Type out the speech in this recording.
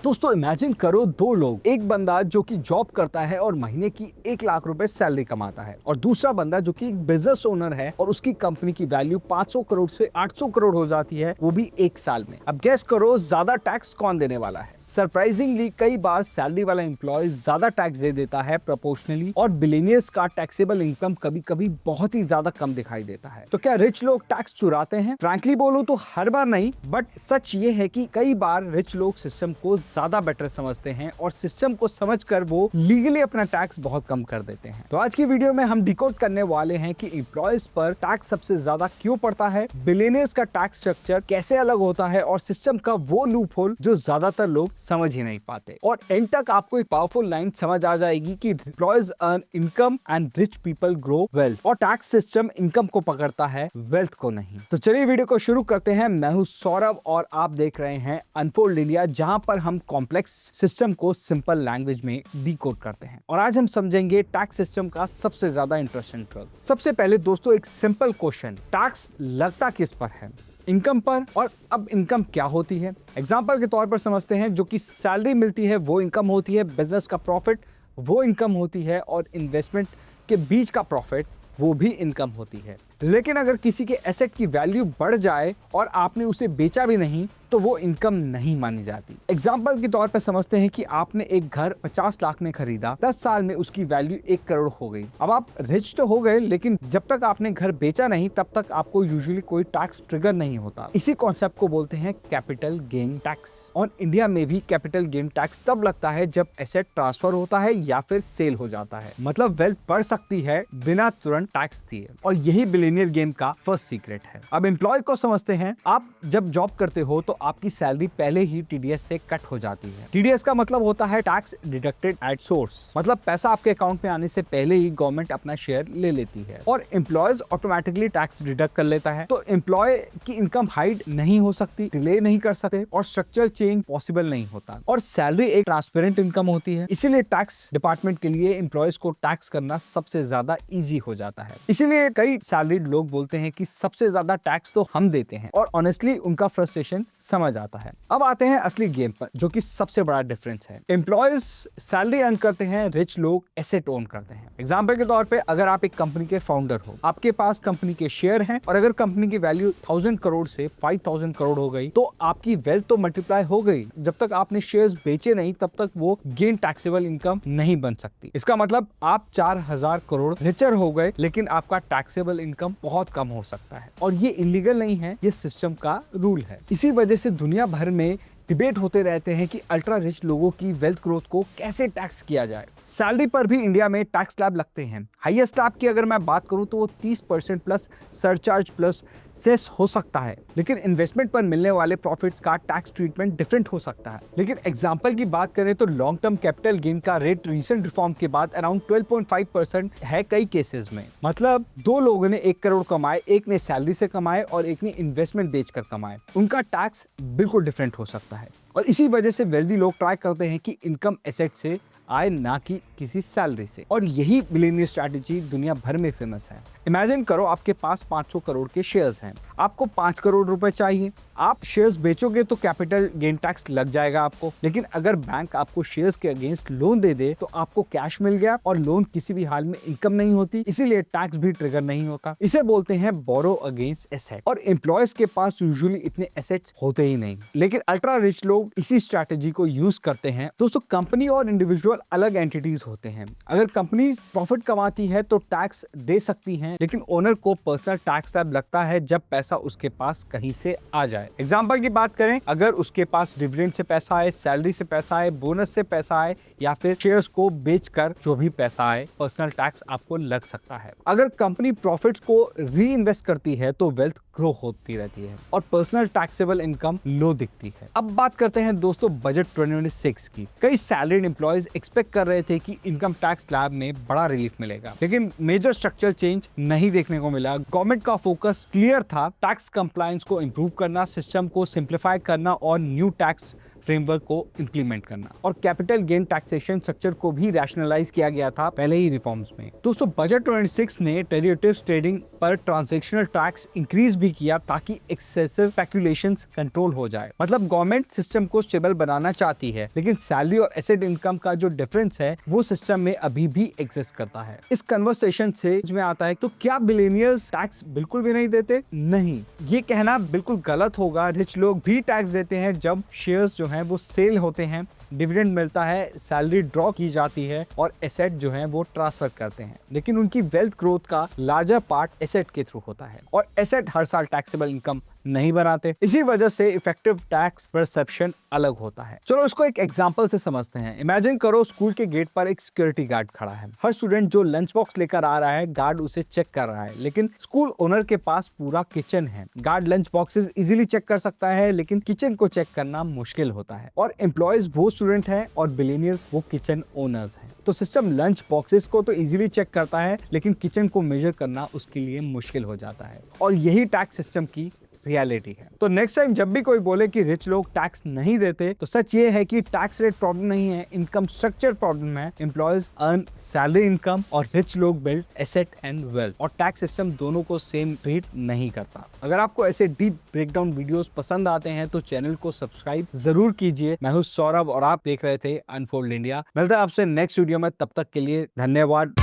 दोस्तों इमेजिन करो दो लोग, एक बंदा जो कि जॉब करता है और महीने की 1 लाख रुपए सैलरी कमाता है और दूसरा बंदा जो कि एक बिजनेस ओनर है और उसकी कंपनी की वैल्यू 500 करोड़ से 800 करोड़ हो जाती है, वो भी 1 साल में। अब गेस करो ज्यादा टैक्स कौन देने वाला है। सरप्राइजिंगली कई बार सैलरी वाला एम्प्लॉय ज्यादा टैक्स दे देता है प्रोपोर्शनली, और बिलियनियर्स का टैक्सेबल इनकम कभी कभी बहुत ही ज्यादा कम दिखाई देता है। तो क्या रिच लोग टैक्स चुराते हैं? फ्रैंकली बोलूं तो हर बार नहीं, बट सच ये है कि कई बार रिच लोग सिस्टम को ज्यादा बेटर समझते हैं और सिस्टम को समझकर वो लीगली अपना टैक्स बहुत कम कर देते हैं। तो आज की वीडियो में हम डिकोड करने वाले हैं कि एम्प्लॉयज पर टैक्स सबसे ज्यादा क्यों पड़ता है, बिलियनियर्स का टैक्स स्ट्रक्चर कैसे अलग होता है और सिस्टम का वो लूप होल जो ज्यादातर लोग समझ ही नहीं पाते। और एंड तक आपको एक पावरफुल लाइन समझ आ जाएगी कि employees earn income and rich people grow wealth, और टैक्स सिस्टम इनकम को पकड़ता है, वेल्थ को नहीं। तो चलिए वीडियो को शुरू करते हैं। मैं हूं सौरभ और आप देख रहे हैं अनफोल्ड इंडिया, जहां पर हम कॉम्प्लेक्स सिस्टम को सिंपल लैंग्वेज में डिकोड करते हैं। और आज हम समझेंगे टैक्स सिस्टम का सबसे ज्यादा इंटरेस्टिंग ट्रुथ। सबसे पहले दोस्तों एक सिंपल क्वेश्चन, टैक्स लगता किस पर है? इनकम पर। और अब इनकम क्या होती है? एग्जांपल के तौर पर समझते हैं, जो कि सैलरी मिलती है वो इनकम होती है, बिजनेस का प्रॉफिट वो इनकम होती है, और इन्वेस्टमेंट के बीच का प्रॉफिट वो भी इनकम होती है। लेकिन अगर किसी के एसेट की वैल्यू बढ़ जाए और आपने उसे बेचा भी नहीं तो वो इनकम नहीं मानी जाती। एग्जाम्पल के तौर पर समझते हैं कि आपने एक घर 50 लाख में खरीदा, 10 साल में उसकी वैल्यू 1 करोड़ हो गई। अब आप रिच तो हो गए, लेकिन जब तक आपने घर बेचा नहीं तब तक आपको यूजुअली कोई टैक्स ट्रिगर नहीं होता। इसी कॉन्सेप्ट को बोलते हैं कैपिटल गेन टैक्स। और इंडिया में भी कैपिटल गेन टैक्स तब लगता है जब एसेट ट्रांसफर होता है या फिर सेल हो जाता है। मतलब वेल्थ बढ़ सकती है बिना तुरंत टैक्स दिए, और यही बिलियनियर गेम का फर्स्ट सीक्रेट है। अब एम्प्लॉय को समझते हैं। आप जब जॉब करते हो तो आपकी सैलरी पहले ही टीडीएस से कट हो जाती है। टीडीएस का मतलब होता है टैक्स डिडक्टेड एट सोर्स, मतलब पैसा आपके अकाउंट में आने से पहले ही गवर्नमेंट अपना शेयर ले लेती है और एम्प्लॉयज ऑटोमेटिकली टैक्स डिडक्ट कर लेता है। तो एम्प्लॉय की इनकम हाइड नहीं हो सकती, डिले नहीं कर सकते, और स्ट्रक्चरल चेंज पॉसिबल नहीं होता। और सैलरी एक ट्रांसपेरेंट इनकम होती है, इसीलिए टैक्स डिपार्टमेंट के लिए एम्प्लॉयज को टैक्स करना सबसे ज्यादा ईजी हो जाता है। इसीलिए कई सैलरीड लोग बोलते हैं कि सबसे ज्यादा टैक्स तो हम देते हैं, और ऑनेस्टली उनका फ्रस्ट्रेशन समझ आता है। अब आते हैं असली गेम पर, जो कि सबसे बड़ा डिफरेंस है। एम्प्लॉयज सैलरी अर्न करते हैं, रिच लोग एसेट ओन करते हैं। एग्जांपल के तौर पे अगर आप एक कंपनी के फाउंडर हो, आपके पास कंपनी के शेयर हैं, और अगर कंपनी की वैल्यू 1000 करोड़ से 5000 करोड़ हो गई तो आपकी वेल्थ तो मल्टीप्लाई हो गई। जब तक आपने शेयर्स बेचे नहीं तब तक वो गेन टैक्सेबल इनकम नहीं बन सकती। इसका मतलब आप 4000 करोड़ रिचर हो गए, लेकिन आपका टैक्सेबल इनकम बहुत कम हो सकता है। और ये इलीगल नहीं है, ये सिस्टम का रूल है। इसी वजह से दुनिया भर में डिबेट होते रहते हैं कि अल्ट्रा रिच लोगों की वेल्थ ग्रोथ को कैसे टैक्स किया जाए। सैलरी पर भी इंडिया में टैक्स स्लैब लगते हैं। हाईएस्ट स्लैब की अगर मैं बात करूं तो वो 30% प्लस सरचार्ज प्लस सेस हो सकता है। लेकिन इन्वेस्टमेंट पर मिलने वाले प्रॉफिट्स का टैक्स ट्रीटमेंट डिफरेंट हो सकता है। लेकिन एग्जांपल की बात करें तो लॉन्ग टर्म कैपिटल गेन का रेट रिसेंट रिफॉर्म के बाद अराउंड 12.5% है कई केसेस में। मतलब दो लोगों ने 1 करोड़ कमाए, एक ने सैलरी से कमाए और एक ने इन्वेस्टमेंट बेचकर कमाए, उनका टैक्स बिल्कुल डिफरेंट हो सकता है। और इसी वजह से वेल्दी लोग ट्राई करते हैं कि इनकम एसेट से आए, ना कि किसी सैलरी से। और यही बिलियनियर स्ट्रैटेजी दुनिया भर में फेमस है। इमेजिन करो आपके पास 500 करोड़ के शेयर्स हैं, आपको 5 करोड़ रुपए चाहिए। आप शेयर्स बेचोगे तो कैपिटल गेन टैक्स लग जाएगा आपको। लेकिन अगर बैंक आपको शेयर्स के अगेंस्ट लोन दे दे तो आपको कैश मिल गया, और लोन किसी भी हाल में इनकम नहीं होती, इसीलिए टैक्स भी ट्रिगर नहीं होता। इसे बोलते हैं बोरो अगेंस्ट एसेट। और एम्प्लॉयज के पास यूजुअली इतने एसेट्स होते ही नहीं, लेकिन अल्ट्रा रिच लोग इसी स्ट्रैटेजी को यूज करते हैं। दोस्तों कंपनी और इंडिविजुअल अलग एंटिटीज होते हैं। अगर कंपनी प्रॉफिट कमाती है तो टैक्स दे सकती हैं, लेकिन ओनर को पर्सनल टैक्स स्लैब लगता है जब पैसा उसके पास कहीं से आ जाए। एग्जाम्पल की बात करें, अगर उसके पास डिविडेंड से पैसा आए, सैलरी से पैसा आए, बोनस से पैसा आए, या फिर शेयर्स को बेचकर जो भी पैसा आए, पर्सनल टैक्स आपको लग सकता है। अगर कंपनी प्रॉफिट्स को री इन्वेस्ट करती है तो वेल्थ ग्रो होती रहती है और पर्सनल टैक्सेबल इनकम लो दिखती है। अब बात करते हैं दोस्तों बजट 2026 की। कई सैलरीड एम्प्लॉयज एक्सपेक्ट कर रहे थे कि इनकम टैक्स स्लैब में बड़ा रिलीफ मिलेगा, लेकिन मेजर स्ट्रक्चरल चेंज नहीं देखने को मिला। गवर्नमेंट का फोकस क्लियर था, टैक्स कंप्लायंस को इंप्रूव करना, सिस्टम को सिंप्लीफाई करना और न्यू टैक्स फ्रेमवर्क को इम्प्लीमेंट करना। और कैपिटल गेन टैक्सेशन स्ट्रक्चर को भी रैशनलाइज किया गया था पहले ही रिफॉर्म्स में। दोस्तों बजट 26 ने डेरिवेटिव्स ट्रेडिंग पर ट्रांजैक्शनल टैक्स इंक्रीज भी किया ताकि एक्सेसिव स्पेक्युलेशंस कंट्रोल हो जाए। मतलब गवर्नमेंट सिस्टम को स्टेबल बनाना चाहती है, लेकिन सैलरी और एसेट इनकम का जो डिफरेंस है वो सिस्टम में अभी भी एग्जिस्ट करता है। इस कन्वर्सेशन से समझ में आता है तो क्या बिलियनियर्स टैक्स बिल्कुल भी नहीं देते? नहीं, ये कहना बिल्कुल गलत होगा। रिच लोग भी टैक्स देते हैं जब शेयर्स जो हैं वो सेल होते हैं, डिविडेंड मिलता है, सैलरी ड्रॉ की जाती है और एसेट जो है वो ट्रांसफर करते हैं। लेकिन उनकी वेल्थ ग्रोथ का लार्जर पार्ट एसेट के थ्रू होता है और एसेट हर साल टैक्सेबल इनकम नहीं बनाते। इसी वजह से इफेक्टिव टैक्स परसेप्शन अलग होता है। चलो इसको एक एग्जांपल से समझते हैं। इमेजिन करो स्कूल के गेट पर एक सिक्योरिटी गार्ड खड़ा है। हर स्टूडेंट जो लंच बॉक्स लेकर आ रहा है, गार्ड उसे चेक कर रहा है, लेकिन स्कूल ओनर के पास पूरा किचन है। Guard lunch boxes easily check कर सकता है, लेकिन किचन को चेक करना मुश्किल होता है। और एम्प्लॉयज वो स्टूडेंट है और बिलियनियर्स वो किचन ओनर्स हैं। तो सिस्टम लंच बॉक्सेस को तो इजीली चेक करता है, लेकिन किचन को मेजर करना उसके लिए मुश्किल हो जाता है। और यही टैक्स सिस्टम की रियलिटी है। तो नेक्स्ट टाइम जब भी कोई बोले कि रिच लोग टैक्स नहीं देते, तो सच ये है कि टैक्स रेट प्रॉब्लम नहीं है, इनकम स्ट्रक्चर प्रॉब्लम है। एम्प्लॉयज अर्न सैलरी इनकम और रिच लोग बिल्ड एसेट एंड वेल्थ, और टैक्स सिस्टम दोनों को सेम ट्रीट नहीं करता। अगर आपको ऐसे डीप ब्रेकडाउन वीडियोस पसंद आते हैं तो चैनल को सब्सक्राइब जरूर कीजिए। मैं हूं सौरभ और आप देख रहे थे अनफोल्ड इंडिया। मिलता है आपसे नेक्स्ट वीडियो में, तब तक के लिए धन्यवाद।